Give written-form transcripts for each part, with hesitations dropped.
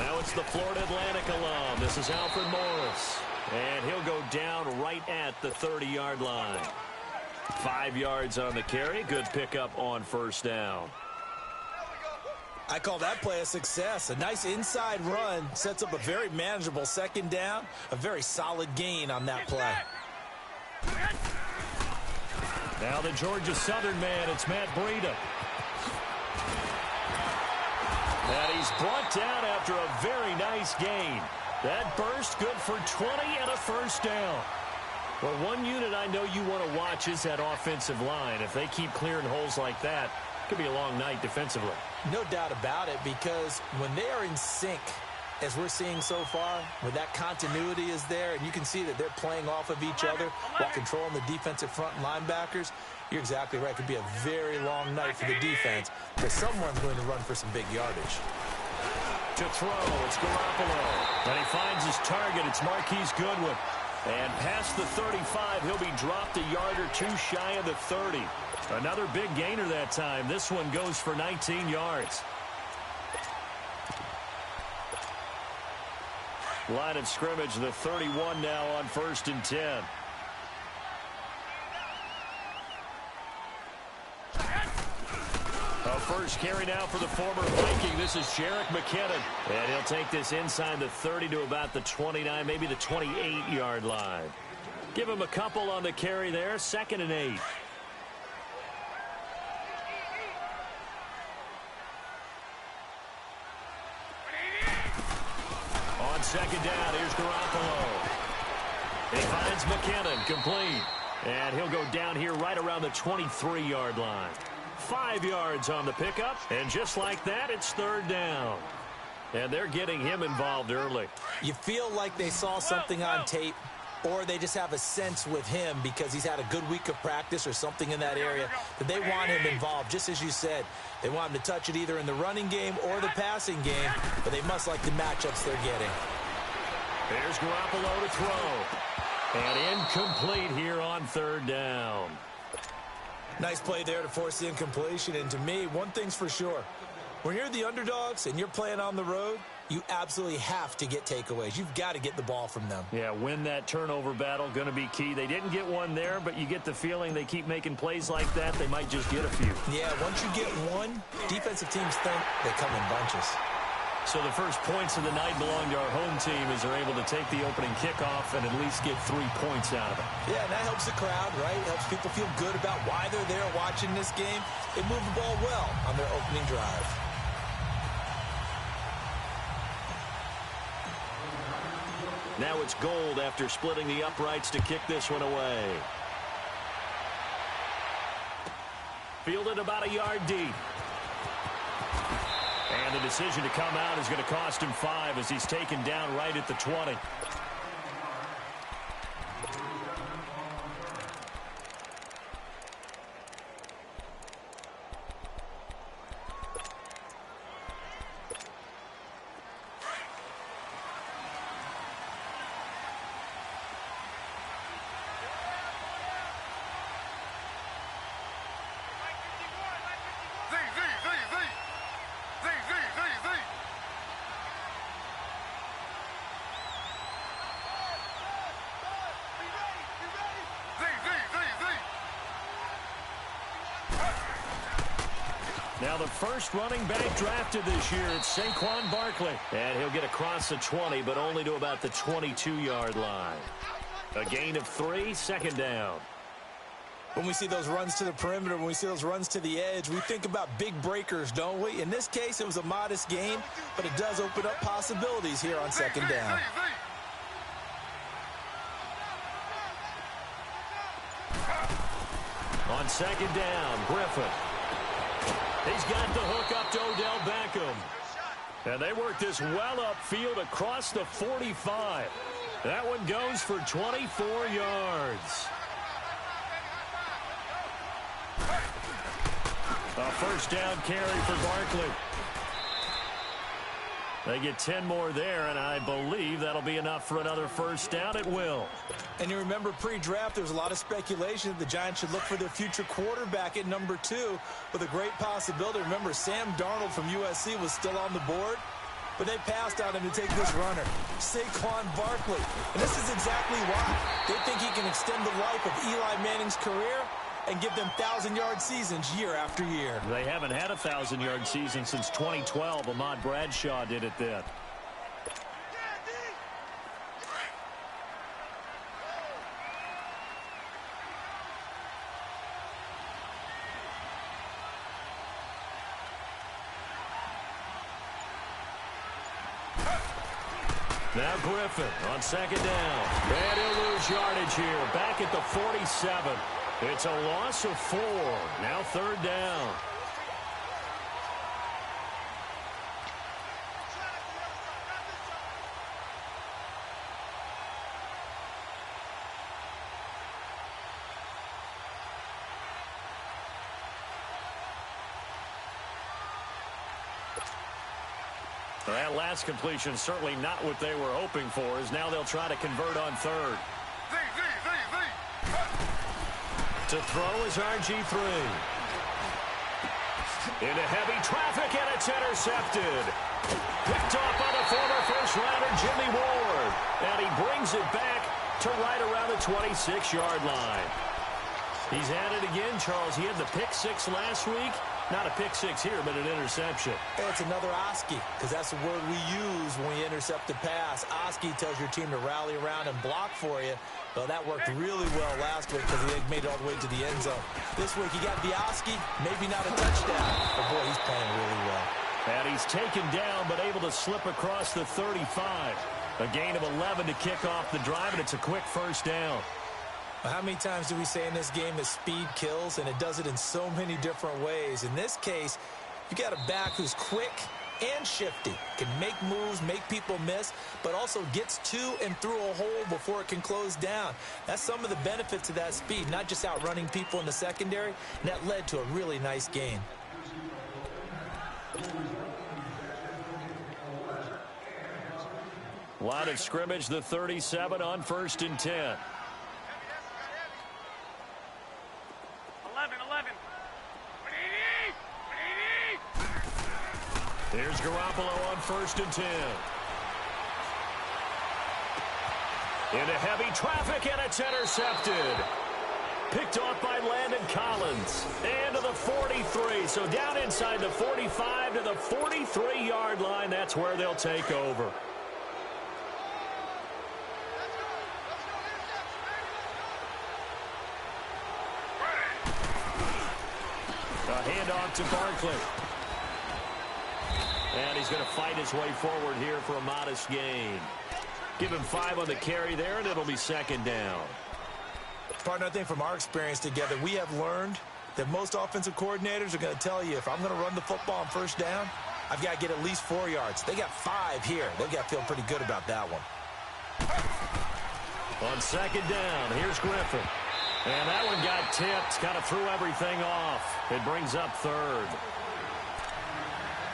Now it's the Florida Atlantic alum. This is Alfred Morris. And he'll go down right at the 30-yard line. 5 yards on the carry. Good pickup on first down. I call that play a success. A nice inside run sets up a very manageable second down. A very solid gain on that play. Now the Georgia Southern man, it's Matt Breida. And he's brought down after a very nice gain. That burst good for 20 and a first down. Well, one unit I know you want to watch is that offensive line. If they keep clearing holes like that, it could be a long night defensively. No doubt about it, because when they are in sync, as we're seeing so far, where that continuity is there, and you can see that they're playing off of each other while controlling the defensive front linebackers, you're exactly right. It could be a very long night for the defense, because someone's going to run for some big yardage. To throw, it's Garoppolo. And he finds his target. It's Marquise Goodwin. And past the 35, he'll be dropped a yard or two shy of the 30. Another big gainer that time. This one goes for 19 yards. Line of scrimmage, the 31 now on 1st and 10. A first carry now for the former Viking. This is Jerick McKinnon. And he'll take this inside the 30 to about the 29, maybe the 28-yard line. Give him a couple on the carry there. 2nd and 8. On 2nd down, here's Garoppolo. He finds McKinnon, complete. And he'll go down here right around the 23-yard line. 5 yards on the pickup, and just like that, it's 3rd down. And they're getting him involved early. You feel like they saw something on tape, or they just have a sense with him because he's had a good week of practice or something in that area that they want him involved. Just as you said, they want him to touch it either in the running game or the passing game, but they must like the matchups they're getting. There's Garoppolo to throw. And incomplete here on 3rd down. Nice play there to force the incompletion. And to me, one thing's for sure. When you're the underdogs and you're playing on the road, you absolutely have to get takeaways. You've got to get the ball from them. Yeah, win that turnover battle, going to be key. They didn't get one there, but you get the feeling they keep making plays like that, they might just get a few. Yeah, once you get one, defensive teams think they come in bunches. So the first points of the night belong to our home team as they're able to take the opening kickoff and at least get 3 points out of it. Yeah, and that helps the crowd, right? It helps people feel good about why they're there watching this game. They move the ball well on their opening drive. Now it's Gold after splitting the uprights to kick this one away. Fielded about a yard deep. And the decision to come out is going to cost him 5 as he's taken down right at the 20. Now the first running back drafted this year, it's Saquon Barkley. And he'll get across the 20, but only to about the 22-yard line. A gain of 3, 2nd down. When we see those runs to the perimeter, when we see those runs to the edge, we think about big breakers, don't we? In this case, it was a modest gain, but it does open up possibilities here on 2nd down. On 2nd down, Griffin. He's got the hook up to Odell Beckham. And they work this well upfield across the 45. That one goes for 24 yards. A first down carry for Barkley. They get 10 more there, and I believe that'll be enough for another first down. It will. And you remember pre-draft, there was a lot of speculation that the Giants should look for their future quarterback at number 2 with a great possibility. Remember, Sam Darnold from USC was still on the board. but they passed on him to take this runner, Saquon Barkley. And this is exactly why. They think he can extend the life of Eli Manning's career and give them 1,000-yard seasons year after year. They haven't had a 1,000-yard season since 2012. Ahmad Bradshaw did it then. Now Griffin on second down. And he'll lose yardage here. Back at the 47. It's a loss of 4. Now third down. That last completion certainly not what they were hoping for, as now they'll try to convert on third. To throw is RG3. Into heavy traffic, and it's intercepted. Picked off by the former first-rounder Jimmy Ward. And he brings it back to right around the 26-yard line. He's at it again, Charles. He had the pick six last week. Not a pick six here, but an interception. It's another Oski, because that's the word we use when we intercept a pass. Oski tells your team to rally around and block for you. Well, that worked really well last week because he made it all the way to the end zone. This week, he got the Oski, maybe not a touchdown, but boy, he's playing really well. And he's taken down, but able to slip across the 35. A gain of 11 to kick off the drive, and it's a quick first down. How many times do we say in this game that speed kills, and it does it in so many different ways? In this case, you got a back who's quick and shifty, can make moves, make people miss, but also gets to and through a hole before it can close down. That's some of the benefits of that speed, not just outrunning people in the secondary, and that led to a really nice gain. Line of scrimmage, the 37 on 1st and 10. 11. Here's Garoppolo on 1st and 10. Into heavy traffic, and it's intercepted. Picked off by Landon Collins. And to the 43. So down inside the 45 to the 43-yard line. That's where they'll take over. A handoff to Barkley. And he's going to fight his way forward here for a modest gain. Give him 5 on the carry there, and it'll be second down. Partner, I think from our experience together, we have learned that most offensive coordinators are going to tell you, if I'm going to run the football on first down, I've got to get at least 4 yards. They got 5 here. They've got to feel pretty good about that one. On second down, here's Griffin. And that one got tipped, kind of threw everything off. It brings up third.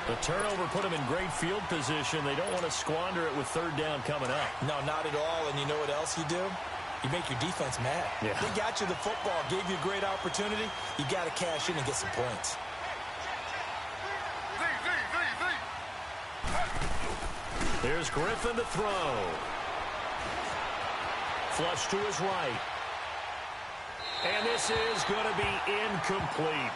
The turnover put them in great field position. They don't want to squander it with third down coming up. No, not at all. And you know what else you do? You make your defense mad. Yeah. They got you the football, gave you a great opportunity. You got to cash in and get some points. Here's Griffin to throw. Flush to his right. And this is going to be incomplete.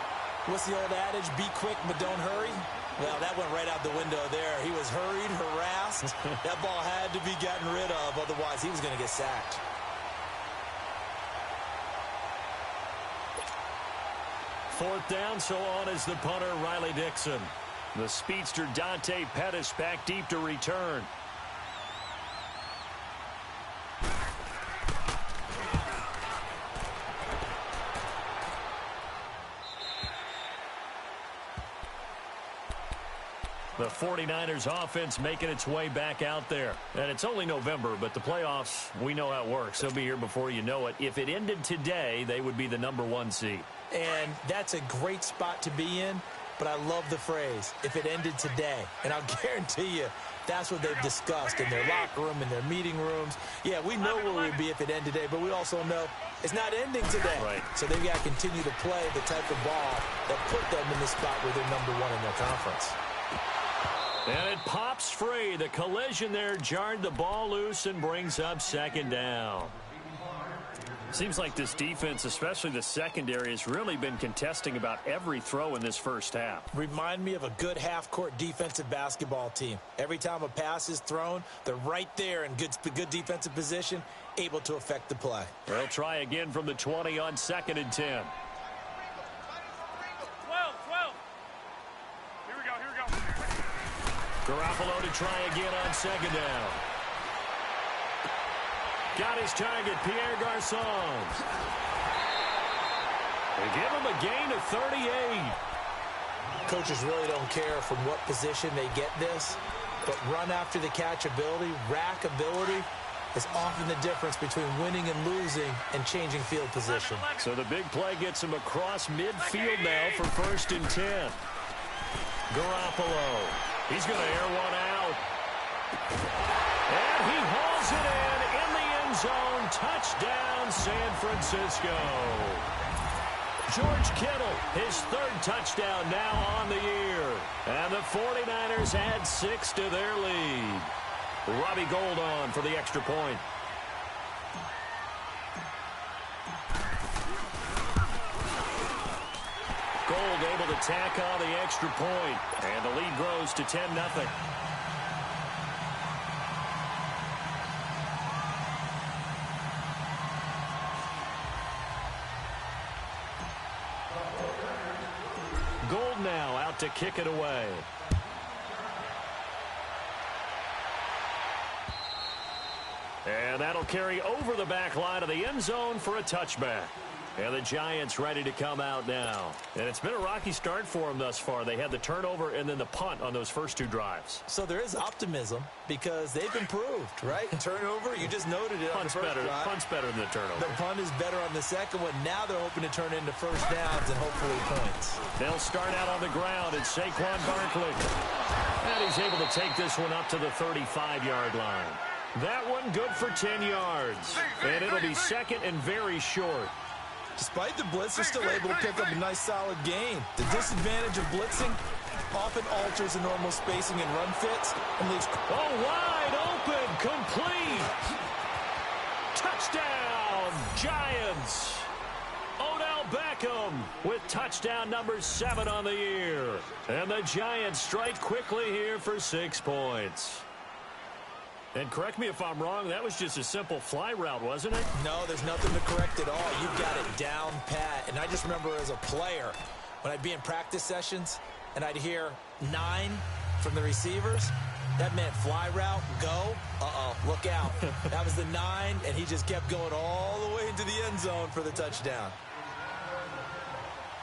What's the old adage? Be quick, but don't hurry. Well, that went right out the window there. He was hurried, harassed. That ball had to be gotten rid of. Otherwise, he was going to get sacked. Fourth down, so on is the punter, Riley Dixon. The speedster, Dante Pettis, back deep to return. The 49ers offense making its way back out there. And it's only November, but the playoffs, we know how it works. They'll be here before you know it. If it ended today, they would be the #1 seed. And that's a great spot to be in, but I love the phrase, if it ended today. And I'll guarantee you, that's what they've discussed in their locker room, in their meeting rooms. Yeah, we know where we'd be if it ended today, but we also know it's not ending today. Right. So they've got to continue to play the type of ball that put them in the spot where they're #1 in their conference. And it pops free. The collision there jarred the ball loose and brings up second down. Seems like this defense, especially the secondary, has really been contesting about every throw in this first half. Remind me of a good half-court defensive basketball team. Every time a pass is thrown, they're right there in good defensive position, able to affect the play. They'll try again from the 20 on 2nd and 10. 12. Here we go. Garoppolo to try again on 2nd down. Got his target, Pierre Garçon. They give him a gain of 38. Coaches really don't care from what position they get this, but run after the catch ability, rack ability, is often the difference between winning and losing and changing field position. So the big play gets him across midfield now for 1st and 10. Garoppolo. He's going to air one out. And he hauls it in the end zone. Touchdown, San Francisco. George Kittle, his 3rd touchdown now on the year. And the 49ers add 6 to their lead. Robbie Gould on for the extra point. Gould able to tack on the extra point. And the lead grows to 10-0. Gould now out to kick it away. And that'll carry over the back line of the end zone for a touchback. And the Giants ready to come out now. And it's been a rocky start for them thus far. They had the turnover and then the punt on those first 2 drives. So there is optimism because they've improved, right? Turnover, you just noted it. Punt's better than the turnover. The punt is better on the second one. Now they're hoping to turn into first downs and hopefully points. They'll start out on the ground. It's Saquon Barkley. And he's able to take this one up to the 35-yard line. That one good for 10 yards. And it'll be 2nd and very short. Despite the blitz, they're still able to pick up a nice, solid gain. The disadvantage of blitzing often alters the normal spacing and run fits and leaves... Oh, wide open, complete. Touchdown, Giants. Odell Beckham with touchdown number 7 on the year. And the Giants strike quickly here for 6 points. And correct me if I'm wrong, that was just a simple fly route, wasn't it? No, there's nothing to correct at all. You've got it down pat. And I just remember as a player, when I'd be in practice sessions and I'd hear 9 from the receivers, that meant fly route, go, look out. That was the 9, and he just kept going all the way into the end zone for the touchdown.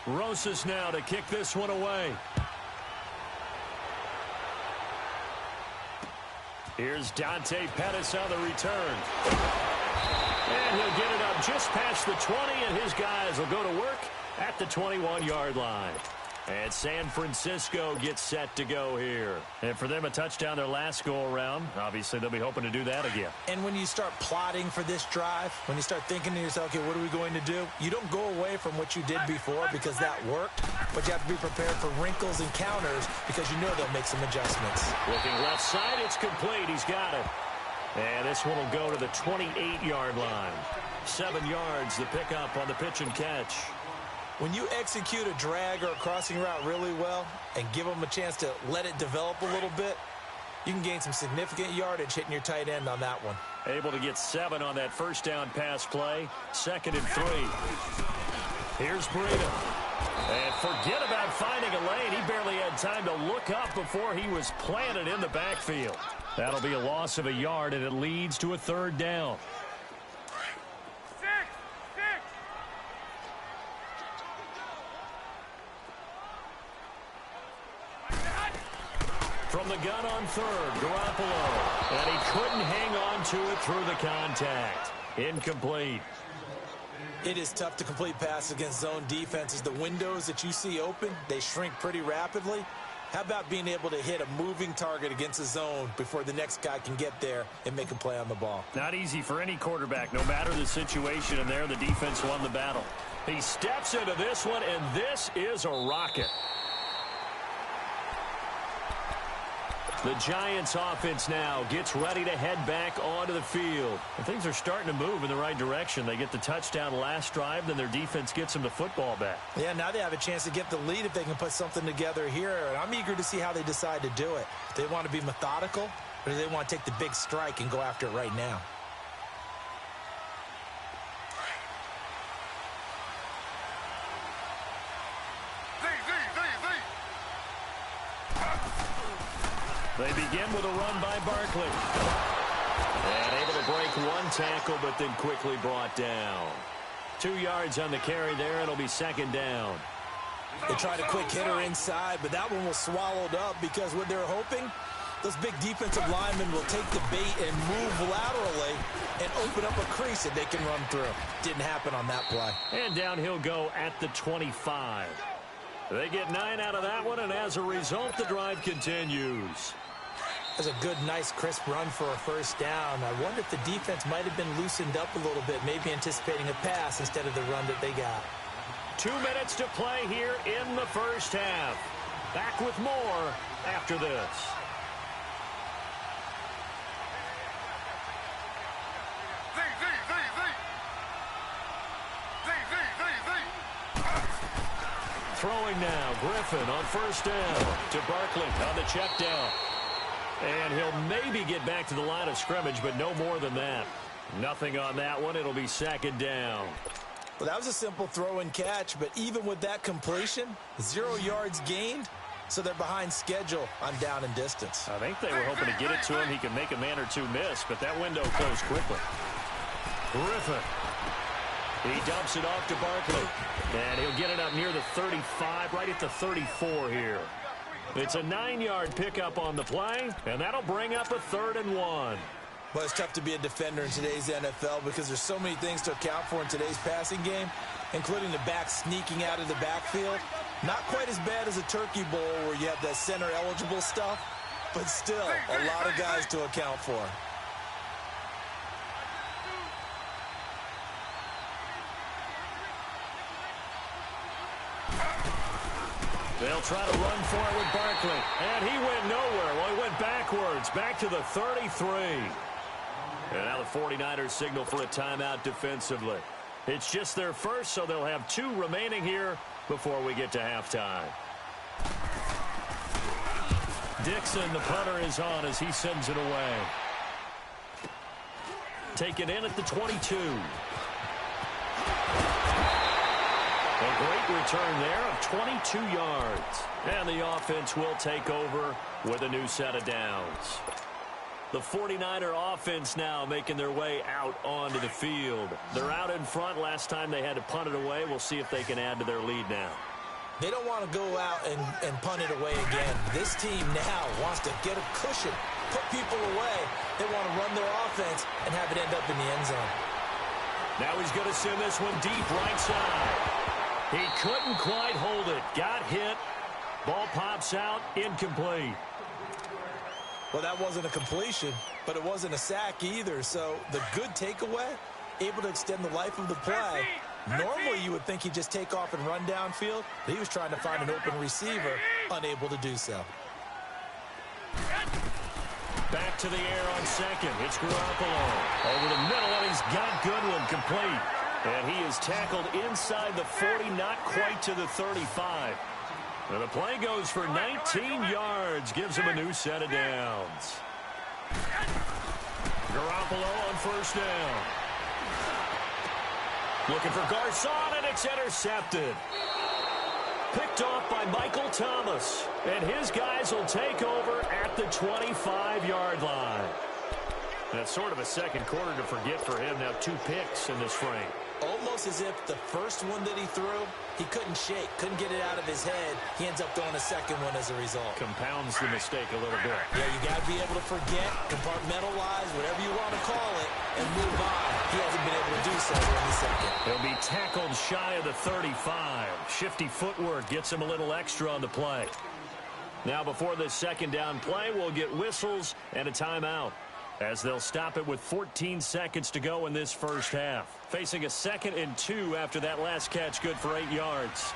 Rosas now to kick this one away. Here's Dante Pettis on the return. And he'll get it up just past the 20, and his guys will go to work at the 21-yard line. And San Francisco gets set to go here. And for them, a touchdown their last go-around. Obviously, they'll be hoping to do that again. And when you start plotting for this drive, when you start thinking to yourself, okay, what are we going to do? You don't go away from what you did before because that worked, but you have to be prepared for wrinkles and counters because you know they'll make some adjustments. Looking left side, it's complete. He's got it. And this one will go to the 28-yard line. 7 yards, the pickup on the pitch and catch. When you execute a drag or a crossing route really well and give them a chance to let it develop a little bit, you can gain some significant yardage hitting your tight end on that one. Able to get 7 on that first down pass play. 2nd and 3. Here's Breida. And forget about finding a lane. He barely had time to look up before he was planted in the backfield. That'll be a loss of a yard, and it leads to a 3rd down. From the gun on 3rd, Garoppolo. And he couldn't hang on to it through the contact. Incomplete. It is tough to complete passes against zone defenses. The windows that you see open, they shrink pretty rapidly. How about being able to hit a moving target against a zone before the next guy can get there and make a play on the ball? Not easy for any quarterback, no matter the situation, and there the defense won the battle. He steps into this one, and this is a rocket. The Giants offense now gets ready to head back onto the field. And things are starting to move in the right direction. They get the touchdown last drive, then their defense gets them the football back. Yeah, now they have a chance to get the lead if they can put something together here. And I'm eager to see how they decide to do it. Do they want to be methodical, or do they want to take the big strike and go after it right now? They begin with a run by Barkley. And able to break one tackle, but then quickly brought down. 2 yards on the carry there. It'll be second down. They tried a quick hitter inside, but that one was swallowed up because what they're hoping, those big defensive linemen will take the bait and move laterally and open up a crease that they can run through. Didn't happen on that play. And down he'll go at the 25. They get 9 out of that one, and as a result, the drive continues. That's a good, nice, crisp run for a first down. I wonder if the defense might have been loosened up a little bit, maybe anticipating a pass instead of the run that they got. 2 minutes to play here in the first half. Back with more after this. Throwing now, Griffin on first down to Barkley on the check down. And he'll maybe get back to the line of scrimmage, but no more than that. Nothing on that one. It'll be second down. Well, that was a simple throw and catch, but even with that completion, 0 yards gained, so they're behind schedule on down and distance. I think they were hoping to get it to him. He could make a man or two miss, but that window closed quickly. Griffin. He dumps it off to Barkley. And he'll get it up near the 35, right at the 34 here. It's a 9-yard pickup on the play, and that'll bring up a 3rd and 1. Well, it's tough to be a defender in today's NFL because there's so many things to account for in today's passing game, including the back sneaking out of the backfield. Not quite as bad as a turkey bowl where you have that center-eligible stuff, but still a lot of guys to account for. They'll try to run for it with Barkley. And he went nowhere. Well, he went backwards, back to the 33. And now the 49ers signal for a timeout defensively. It's just their first, so they'll have 2 remaining here before we get to halftime. Dixon, the punter, is on as he sends it away. Taken in at the 22. A great return there of 22 yards. And the offense will take over with a new set of downs. The 49er offense now making their way out onto the field. They're out in front. Last time they had to punt it away. We'll see if they can add to their lead now. They don't want to go out and punt it away again. This team now wants to get a cushion, put people away. They want to run their offense and have it end up in the end zone. Now he's going to send this one deep right side. He couldn't quite hold it. Got hit. Ball pops out. Incomplete. Well, that wasn't a completion, but it wasn't a sack either. So the good takeaway, able to extend the life of the play. Normally you would think he'd just take off and run downfield. But he was trying to find an open receiver, unable to do so. Back to the air on second. It's Garoppolo. Over the middle, and he's got Goodwin complete. And he is tackled inside the 40, not quite to the 35. And the play goes for 19 yards, gives him a new set of downs. Garoppolo on first down. Looking for Garcon, and it's intercepted. Picked off by Michael Thomas. And his guys will take over at the 25-yard line. That's sort of a second quarter to forget for him. Now 2 picks in this frame. Almost as if the first one that he threw, he couldn't shake, couldn't get it out of his head. He ends up throwing a second one as a result. Compounds the mistake a little bit. Yeah, you got to be able to forget, compartmentalize, whatever you want to call it, and move on. He hasn't been able to do so in the second. He'll be tackled shy of the 35. Shifty footwork gets him a little extra on the play. Now before this second down play, we'll get whistles and a timeout, as they'll stop it with 14 seconds to go in this first half. Facing a 2nd and 2 after that last catch, good for 8 yards.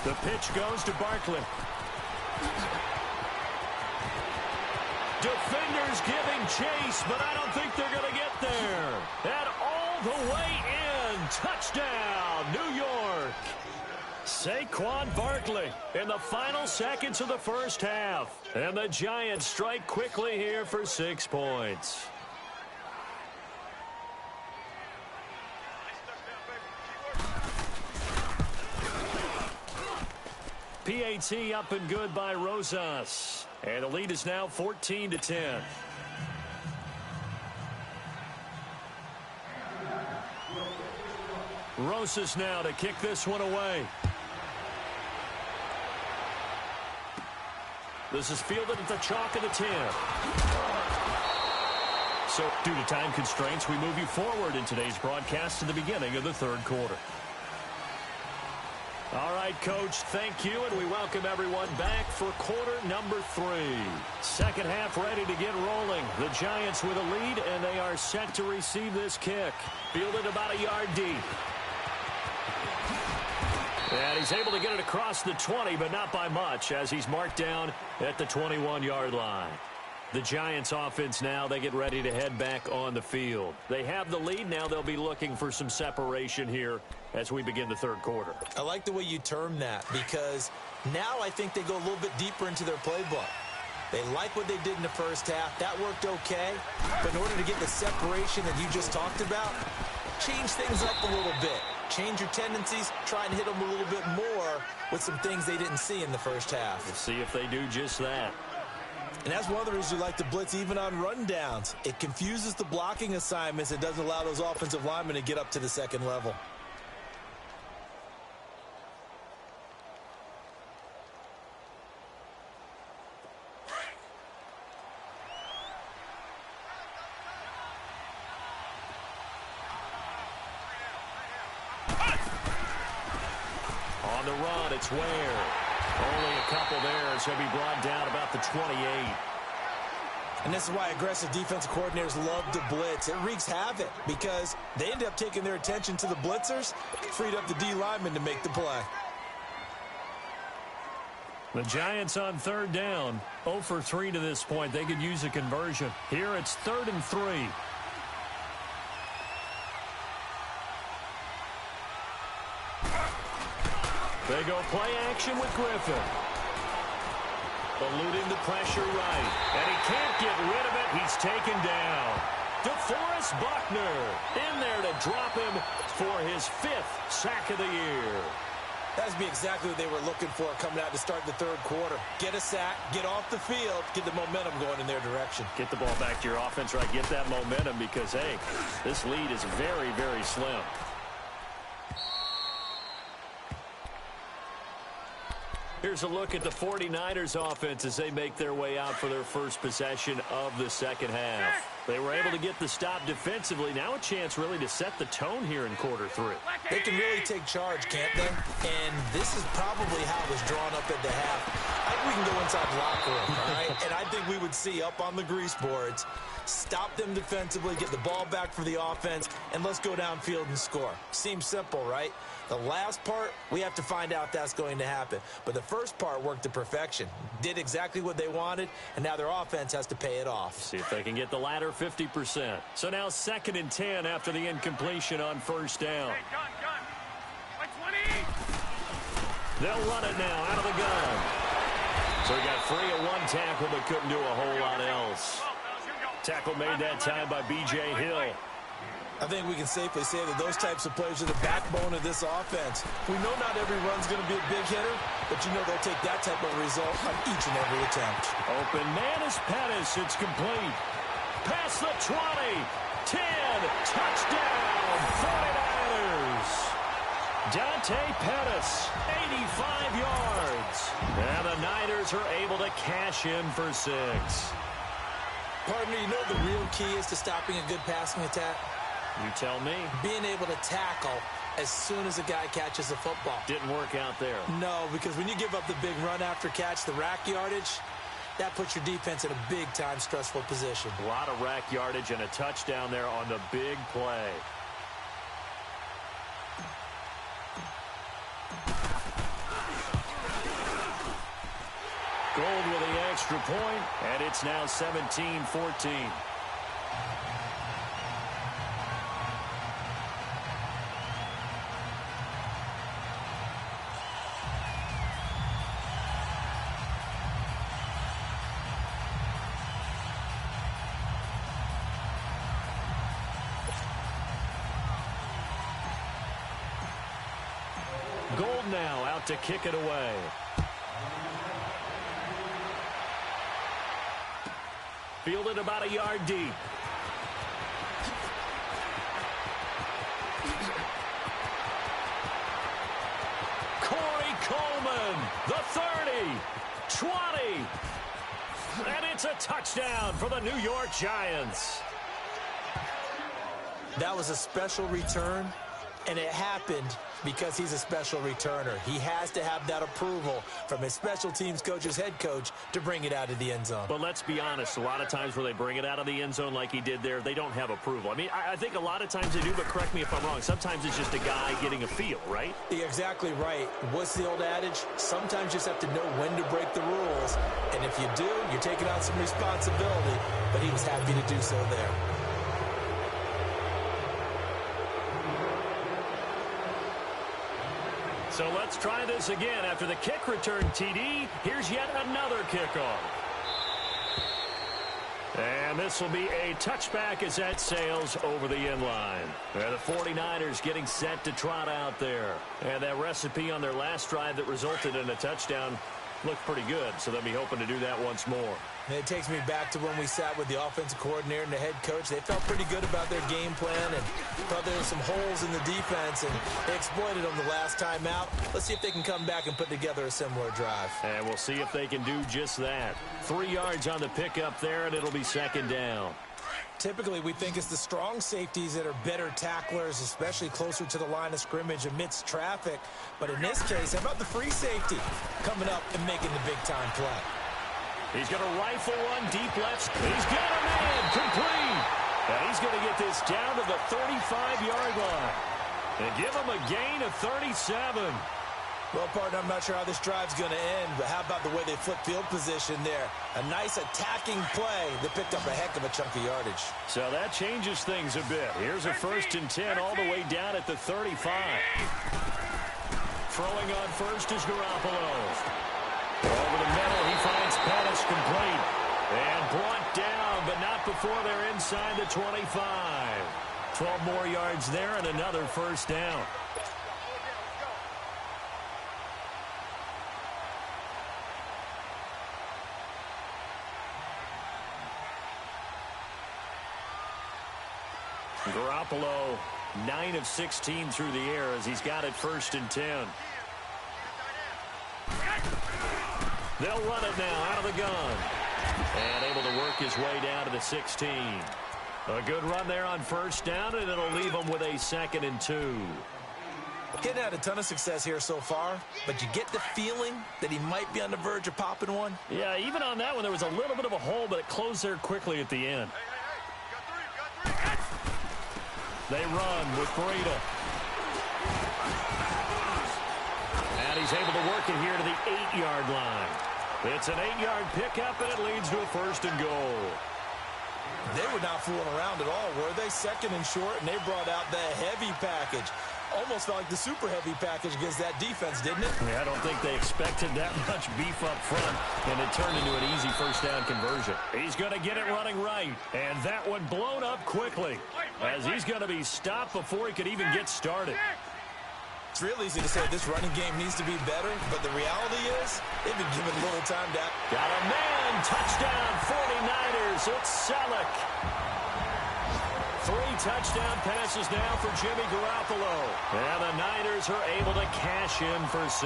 The pitch goes to Barkley. Defenders giving chase, but I don't think they're going to get there. And all the way in. Touchdown, New York. Saquon Barkley in the final seconds of the first half. And the Giants strike quickly here for 6 points. PAT up and good by Rosas. And the lead is now 14-10. Rosas now to kick this one away. This is fielded at the chalk of the 10. So, due to time constraints, we move you forward in today's broadcast to the beginning of the third quarter. All right, Coach, thank you, and we welcome everyone back for quarter number 3. Second half ready to get rolling. The Giants with a lead, and they are set to receive this kick. Fielded about a yard deep. And he's able to get it across the 20, but not by much, as he's marked down at the 21-yard line. The Giants offense now, they get ready to head back on the field. They have the lead. Now they'll be looking for some separation here as we begin the third quarter. I like the way you term that, because now I think they go a little bit deeper into their playbook. They like what they did in the first half. That worked okay. But in order to get the separation that you just talked about, change things up a little bit. Change your tendencies. Try and hit them a little bit more with some things they didn't see in the first half. We'll see if they do just that. And that's one of the reasons you like to blitz even on rundowns. It confuses the blocking assignments. It doesn't allow those offensive linemen to get up to the second level. On the run, it's Ware. Only a couple there as he'll be brought down about the 28. And this is why aggressive defensive coordinators love to blitz. It wreaks havoc because they end up taking their attention to the blitzers, freed up the D lineman to make the play. The Giants on third down, 0 for 3 to this point. They could use a conversion. Here it's 3rd and 3. They go play action with Griffin. Eluding the pressure right. And he can't get rid of it. He's taken down. DeForest Buckner in there to drop him for his 5th sack of the year. That would be exactly what they were looking for coming out to start the third quarter. Get a sack, get off the field, get the momentum going in their direction. Get the ball back to your offense, right? Get that momentum because, hey, this lead is very, very slim. Here's a look at the 49ers offense as they make their way out for their first possession of the second half. They were able to get the stop defensively. Now a chance really to set the tone here in quarter 3. They can really take charge, can't they? And this is probably how it was drawn up at the half. I think we can go inside the locker room, all right? And I think we would see up on the grease boards, stop them defensively, get the ball back for the offense, and let's go downfield and score. Seems simple, right? The last part, we have to find out if that's going to happen. But the first part worked to perfection. Did exactly what they wanted, and now their offense has to pay it off. See if they can get the latter 50%. So now 2nd and 10 after the incompletion on first down. Hey, gun. Like 20. They'll run it now out of the gun. So he got free of one tackle but couldn't do a whole lot else. Tackle made that time by B.J. Hill. I think we can safely say that those types of plays are the backbone of this offense. We know not every run's going to be a big hitter, but you know they'll take that type of result on each and every attempt. Open man is Pettis. It's complete. Past the 20. 10. Touchdown. 49ers. Dante Pettis. 85 yards. And the Niners are able to cash in for 6. Partner, you know the real key is to stopping a good passing attack? You tell me. Being able to tackle as soon as a guy catches the football. Didn't work out there. No, because when you give up the big run after catch, the rack yardage, that puts your defense in a big-time stressful position. A lot of rack yardage and a touchdown there on the big play. extra point, and it's now 17-14. Gold now out to kick it away. Fielded about a yard deep. Corey Coleman, the 30, 20, and it's a touchdown for the New York Giants. That was a special return, and it happened because he's a special returner. He has to have that approval from his special teams coach's head coach to bring it out of the end zone. But let's be honest, a lot of times where they bring it out of the end zone like he did there, they don't have approval. I mean, I think a lot of times they do, but correct me if I'm wrong. Sometimes it's just a guy getting a feel, right? You're exactly right. What's the old adage? Sometimes you just have to know when to break the rules. And if you do, you're taking on some responsibility. But he was happy to do so there. So let's try this again. After the kick return TD, here's yet another kickoff. And this will be a touchback as that sails over the end line. And the 49ers getting set to trot out there. And that recipe on their last drive that resulted in a touchdown looked pretty good, so they'll be hoping to do that once more. And it takes me back to when we sat with the offensive coordinator and the head coach. They felt pretty good about their game plan and thought there were some holes in the defense, and they exploited them the last time out. Let's see if they can come back and put together a similar drive. And we'll see if they can do just that. 3 yards on the pickup there, and it'll be second down. Typically, we think it's the strong safeties that are better tacklers, especially closer to the line of scrimmage amidst traffic. But in this case, how about the free safety coming up and making the big-time play? He's going to rifle one deep left. He's got a man complete. And he's going to get this down to the 35-yard line and give him a gain of 37. Well, partner, I'm not sure how this drive's going to end, but how about the way they flip field position there? A nice attacking play that picked up a heck of a chunk of yardage. So that changes things a bit. Here's a 1st and 10 all the way down at the 35. Throwing on first is Garoppolo. Over the middle, he finds Pettis complete. And brought down, but not before they're inside the 25. 12 more yards there and another 1st down. Garoppolo, 9 of 16 through the air as he's got it 1st and 10. They'll run it now out of the gun. And able to work his way down to the 16. A good run there on 1st down, and it'll leave him with a 2nd and 2. Getting had a ton of success here so far, but you get the feeling that he might be on the verge of popping one. Yeah, even on that one, there was a little bit of a hole, but it closed there quickly at the end. They run with Breida. And he's able to work it here to the 8-yard line. It's an 8-yard pickup, and it leads to a 1st and goal. They were not fooling around at all, were they? 2nd and short, and they brought out the heavy package. Almost felt like the super heavy package against that defense, didn't it? Yeah, I don't think they expected that much beef up front, and it turned into an easy 1st down conversion. He's going to get it running right, and that one blown up quickly as he's going to be stopped before he could even get started. It's real easy to say this running game needs to be better, but the reality is they've been given little time to... Got a man, touchdown 49ers, it's Selleck. 3 touchdown passes now for Jimmy Garoppolo. And the Niners are able to cash in for 6.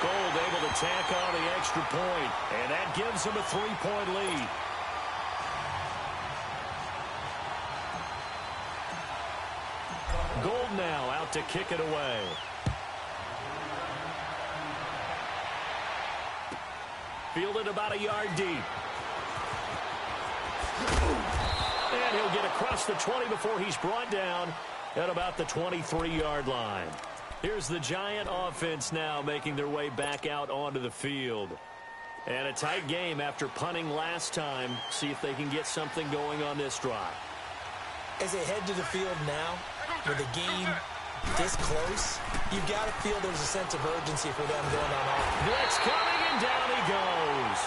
Gold able to tack on the extra point, and that gives them a 3-point lead. Gold now out to kick it away. Fielded about a yard deep. And he'll get across the 20 before he's brought down at about the 23-yard line. Here's the Giant offense now making their way back out onto the field. And a tight game after punting last time. See if they can get something going on this drive. As they head to the field now, with the game this close, you've got to feel there's a sense of urgency for them going on offense. Blitz coming, and down he goes.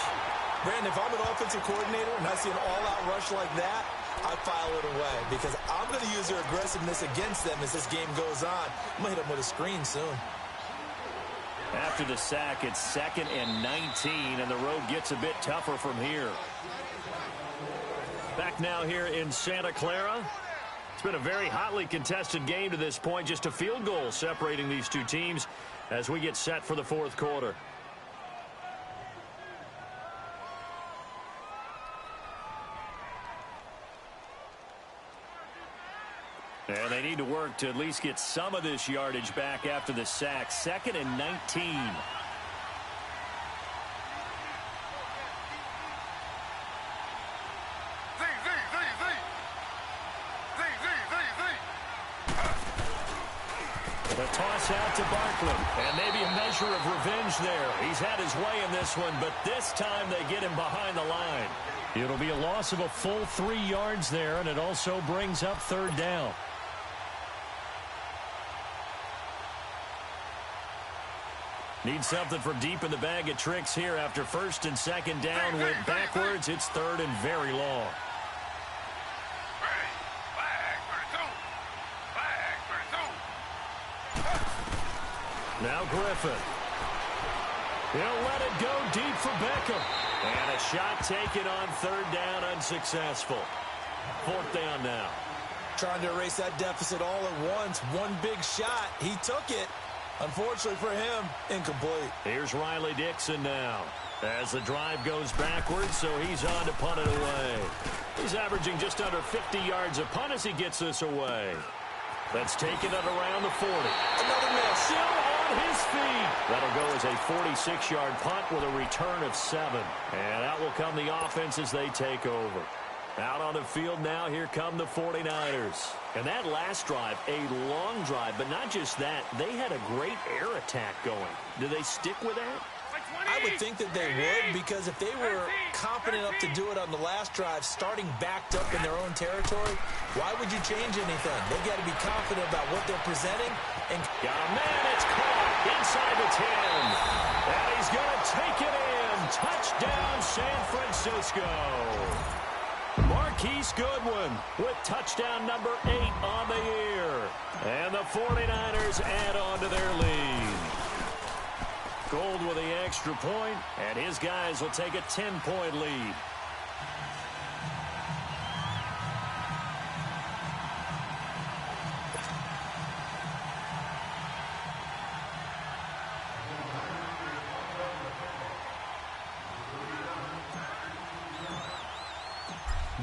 Brandon, if I'm an offensive coordinator and I see an all-out rush like that, I file it away because I'm going to use their aggressiveness against them as this game goes on. I'm going to hit them with a screen soon. After the sack, it's 2nd and 19, and the road gets a bit tougher from here. Back now here in Santa Clara. It's been a very hotly contested game to this point. Just a field goal separating these two teams as we get set for the fourth quarter. And they need to work to at least get some of this yardage back after the sack. 2nd and 19. The toss out to Barkley. And maybe a measure of revenge there. He's had his way in this one, but this time they get him behind the line. It'll be a loss of a full 3 yards there, and it also brings up 3rd down. Need something from deep in the bag of tricks here after 1st and 2nd down went backwards. It's 3rd and very long. Now Griffin. He'll let it go deep for Beckham. And a shot taken on 3rd down, unsuccessful. 4th down now. Trying to erase that deficit all at once. One big shot. He took it. Unfortunately for him, incomplete. Here's Riley Dixon now. As the drive goes backwards, so he's on to punt it away. He's averaging just under 50 yards a punt as he gets this away. That's taken it around the 40. Another miss. Still on his feet. That'll go as a 46-yard punt with a return of 7. And out will come the offense as they take over. Out on the field now, here come the 49ers. And that last drive, a long drive, but not just that. They had a great air attack going. Do they stick with that? I would think that they would, because if they were confident enough to do it on the last drive, starting backed up in their own territory, why would you change anything? They've got to be confident about what they're presenting. And got a man, it's caught inside the 10. And he's going to take it in. Touchdown, San Francisco. Marquise Goodwin with touchdown number 8 on the year. And the 49ers add on to their lead. Gold with the extra point, and his guys will take a 10-point lead.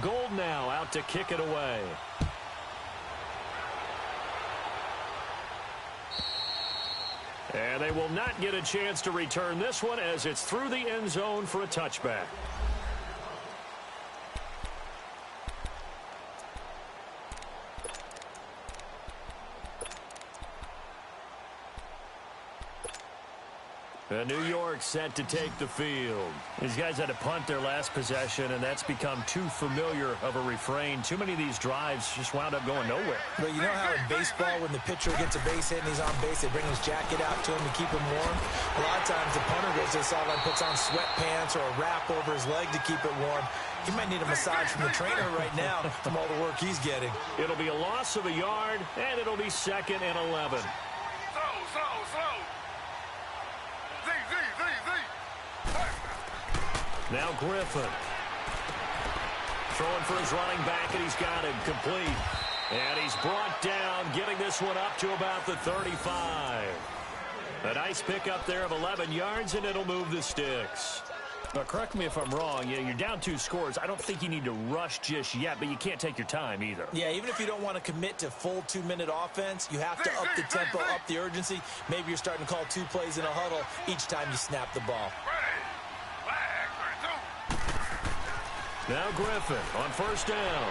Gold now out to kick it away. And they will not get a chance to return this one as it's through the end zone for a touchback. New York set to take the field. These guys had to punt their last possession, and that's become too familiar of a refrain. Too many of these drives just wound up going nowhere. Well, you know how in baseball, when the pitcher gets a base hit and he's on base, they bring his jacket out to him to keep him warm? A lot of times the punter goes to the sideline, puts on sweatpants or a wrap over his leg to keep it warm. He might need a massage from the trainer right now from all the work he's getting. It'll be a loss of a yard, and it'll be 2nd and 11. Now Griffin. Throwing for his running back, and he's got him complete. And he's brought down, getting this one up to about the 35. A nice pickup there of 11 yards, and it'll move the sticks. Now, correct me if I'm wrong. You're down 2 scores. I don't think you need to rush just yet, but you can't take your time either. Yeah, even if you don't want to commit to full 2-minute offense, you have to up the tempo, up the urgency. Maybe you're starting to call 2 plays in a huddle each time you snap the ball. Now Griffin on 1st down.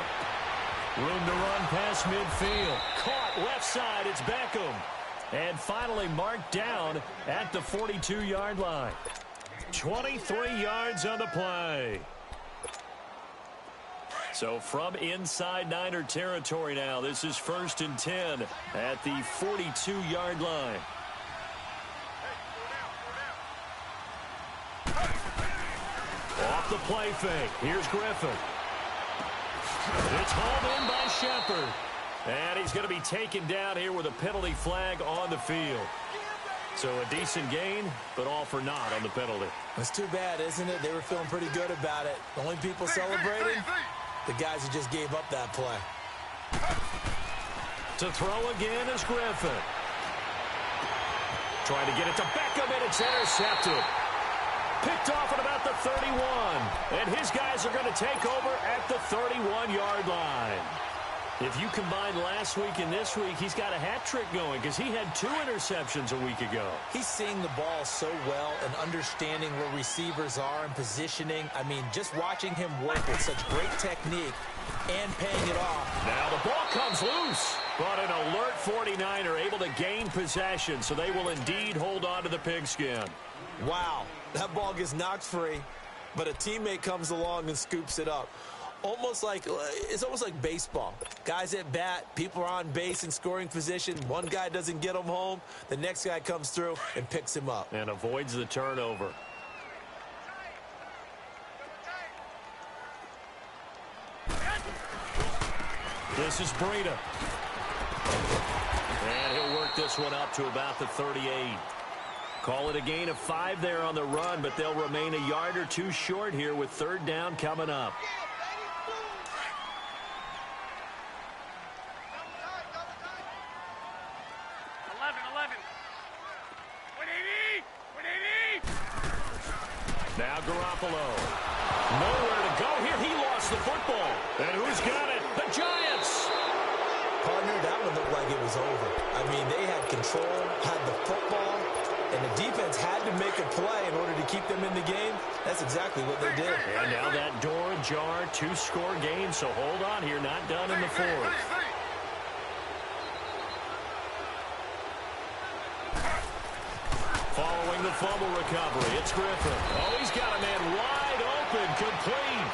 Room to run past midfield. Caught left side. It's Beckham. And finally marked down at the 42-yard line. 23 yards on the play. So from inside Niner territory now, this is 1st and 10 at the 42-yard line. Off the play fake. Here's Griffin. It's hauled in by Shepard. And he's going to be taken down here with a penalty flag on the field. So a decent gain, but all for naught on the penalty. It's too bad, isn't it? They were feeling pretty good about it. The only people celebrating, the guys who just gave up that play. To throw again is Griffin. Trying to get it to Beckham, and it's intercepted. Picked off at about the 31. And his guys are going to take over at the 31-yard line. If you combine last week and this week, he's got a hat trick going because he had 2 interceptions a week ago. He's seeing the ball so well and understanding where receivers are and positioning. I mean, just watching him work with such great technique and paying it off. Now the ball comes loose, but an alert 49er able to gain possession, so they will indeed hold on to the pigskin. Wow, that ball gets knocked free, but a teammate comes along and scoops it up. It's almost like baseball. Guys at bat, people are on base in scoring position. One guy doesn't get him home. The next guy comes through and picks him up. And avoids the turnover. This is Breida. And he'll work this one up to about the 38. Call it a gain of 5 there on the run, but they'll remain a yard or 2 short here with 3rd down coming up. Now Garoppolo. Nowhere to go here. He lost the football. And who's got it? The Giants. Partner, that one looked like it was over. I mean, they had control, had the football, and the defense had to make a play in order to keep them in the game. That's exactly what they did. And now that door ajar, 2-score game. So hold on here. Not done in the 4th. Following the fumble recovery, it's Griffin. Oh, he's got a man wide open, complete.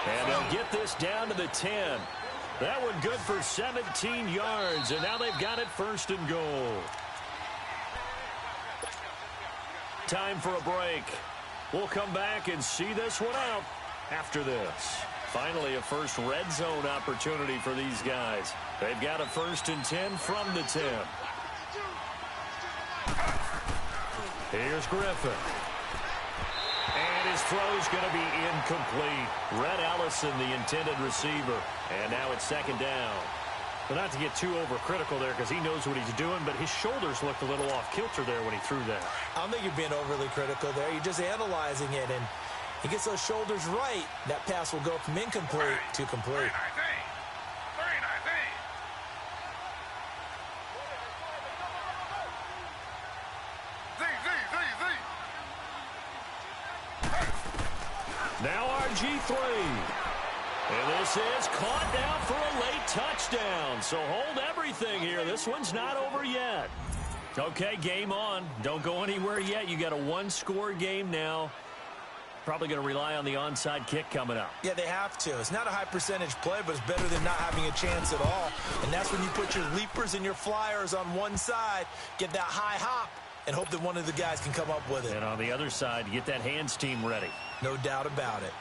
And they'll get this down to the 10. That one good for 17 yards, and now they've got it 1st and goal. Time for a break. We'll come back and see this one out after this. Finally, a first red zone opportunity for these guys. They've got a 1st and 10 from the 10. Here's Griffin. And his throw's going to be incomplete. Red Ellison, the intended receiver. And now it's 2nd down. But not to get too overcritical there because he knows what he's doing, but his shoulders looked a little off kilter there when he threw that. I don't think you're being overly critical there. You're just analyzing it, and he gets those shoulders right. That pass will go from incomplete to complete. Now RG3. And this is caught down for a late touchdown. So hold everything here. This one's not over yet. Okay, game on. Don't go anywhere yet. You got a 1-score game now. Probably going to rely on the onside kick coming up. Yeah, they have to. It's not a high percentage play, but it's better than not having a chance at all. And that's when you put your leapers and your flyers on one side, get that high hop, and hope that one of the guys can come up with it. And on the other side, get that hands team ready. No doubt about it.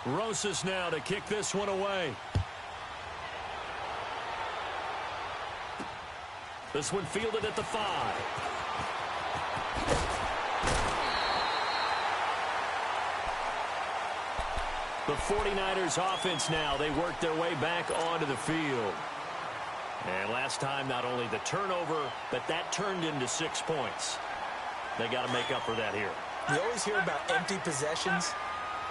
Rosas now to kick this one away. This one fielded at the 5. The 49ers offense now, they work their way back onto the field. And last time, not only the turnover, but that turned into 6 points. They got to make up for that here. You always hear about empty possessions,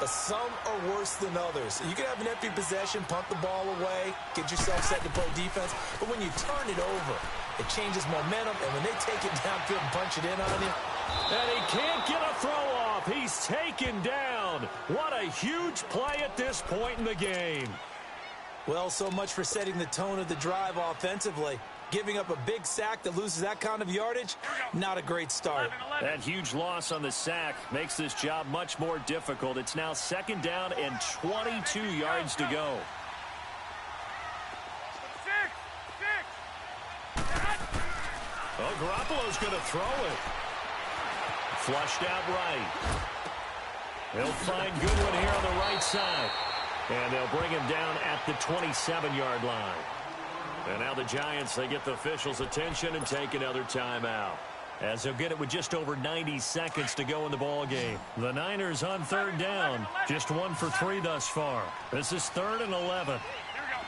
but some are worse than others. You can have an empty possession, punt the ball away, get yourself set to play defense, but when you turn it over, it changes momentum, and when they take it downfield and punch it in on you. And he can't get a throw off. off. He's taken down. What a huge play at this point in the game. Well, so much for setting the tone of the drive offensively. Giving up a big sack that loses that kind of yardage, not a great start. 11. That huge loss on the sack makes this job much more difficult. It's now 2nd down and 22 yards to go. 6. Oh, Garoppolo's going to throw it. Flushed out right. They'll find Goodwin here on the right side. And they'll bring him down at the 27-yard line. And now the Giants, they get the officials' attention and take another timeout, as they'll get it with just over 90 seconds to go in the ball game. The Niners on 3rd down, just 1 for 3 thus far. This is 3rd and 11. Here we go.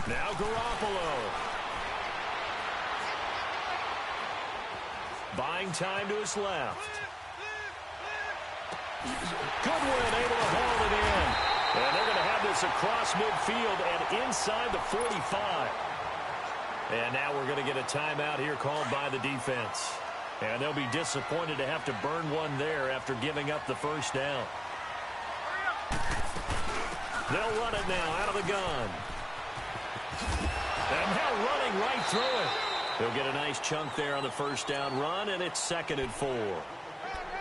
11. Now Garoppolo. Buying time to his left. Goodwin able to haul it in. And they're going to have this across midfield and inside the 45. And now we're going to get a timeout here called by the defense. And they'll be disappointed to have to burn one there after giving up the first down. They'll run it now out of the gun. And now running right through it. They'll get a nice chunk there on the first down run, and it's 2nd and 4.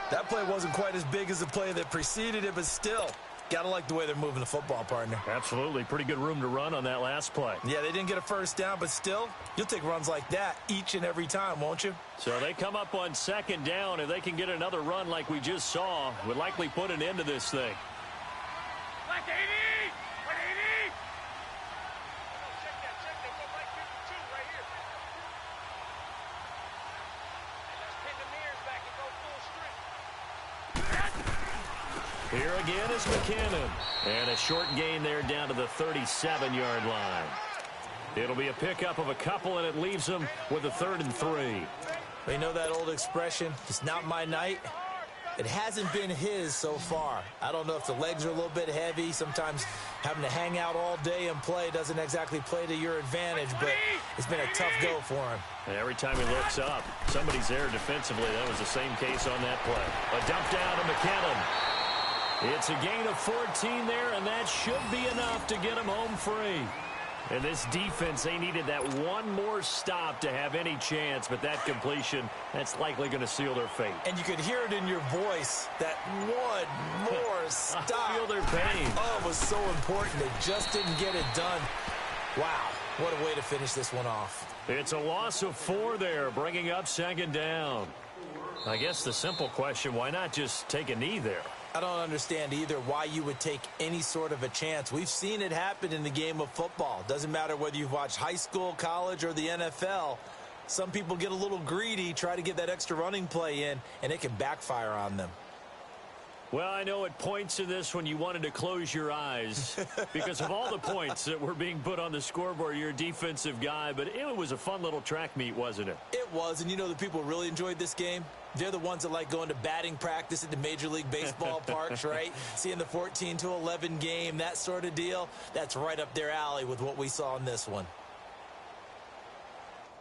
That play wasn't quite as big as the play that preceded it, but still, got to like the way they're moving the football, partner. Absolutely. Pretty good room to run on that last play. Yeah, they didn't get a first down, but still, you'll take runs like that each and every time, won't you? So they come up on 2nd down. If they can get another run like we just saw, would likely put an end to this thing. Like 80. 180. Check that. Go right 52 right here. Let's pin the mirrors back and go full strength. Here again is McKinnon. And a short gain there down to the 37-yard line. It'll be a pickup of a couple, and it leaves them with a 3rd and 3. You know that old expression, it's not my night? It hasn't been his so far. I don't know if the legs are a little bit heavy. Sometimes having to hang out all day and play doesn't exactly play to your advantage, but it's been a tough go for him. And every time he looks up, somebody's there defensively. That was the same case on that play. A dump down to McKinnon. It's a gain of 14 there, and that should be enough to get him home free. And this defense, they needed that one more stop to have any chance, but that completion, that's likely going to seal their fate. And you could hear it in your voice, that one more stop. I feel their pain. Oh, it was so important. They just didn't get it done. Wow, what a way to finish this one off. It's a loss of 4 there, bringing up 2nd down. I guess the simple question, why not just take a knee there? I don't understand either why you would take any sort of a chance. We've seen it happen in the game of football. Doesn't matter whether you've watched high school, college, or the NFL. Some people get a little greedy, try to get that extra running play in, and it can backfire on them. Well, I know at points in this when you wanted to close your eyes because of all the points that were being put on the scoreboard. You're a defensive guy, but it was a fun little track meet, wasn't it? It was, and you know the people really enjoyed this game? They're the ones that like going to batting practice at the Major League Baseball parks, right? Seeing the 14-11 game, that sort of deal. That's right up their alley with what we saw in this one.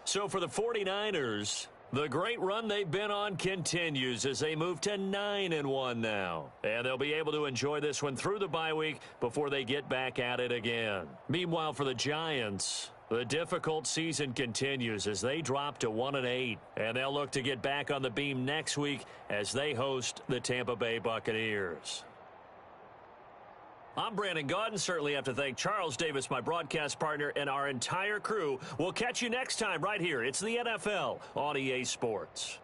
So for the 49ers, the great run they've been on continues as they move to 9-1 now. And they'll be able to enjoy this one through the bye week before they get back at it again. Meanwhile, for the Giants, the difficult season continues as they drop to 1-8. And they'll look to get back on the beam next week as they host the Tampa Bay Buccaneers. I'm Brandon Gaudin. Certainly have to thank Charles Davis, my broadcast partner, and our entire crew. We'll catch you next time right here. It's the NFL on EA Sports.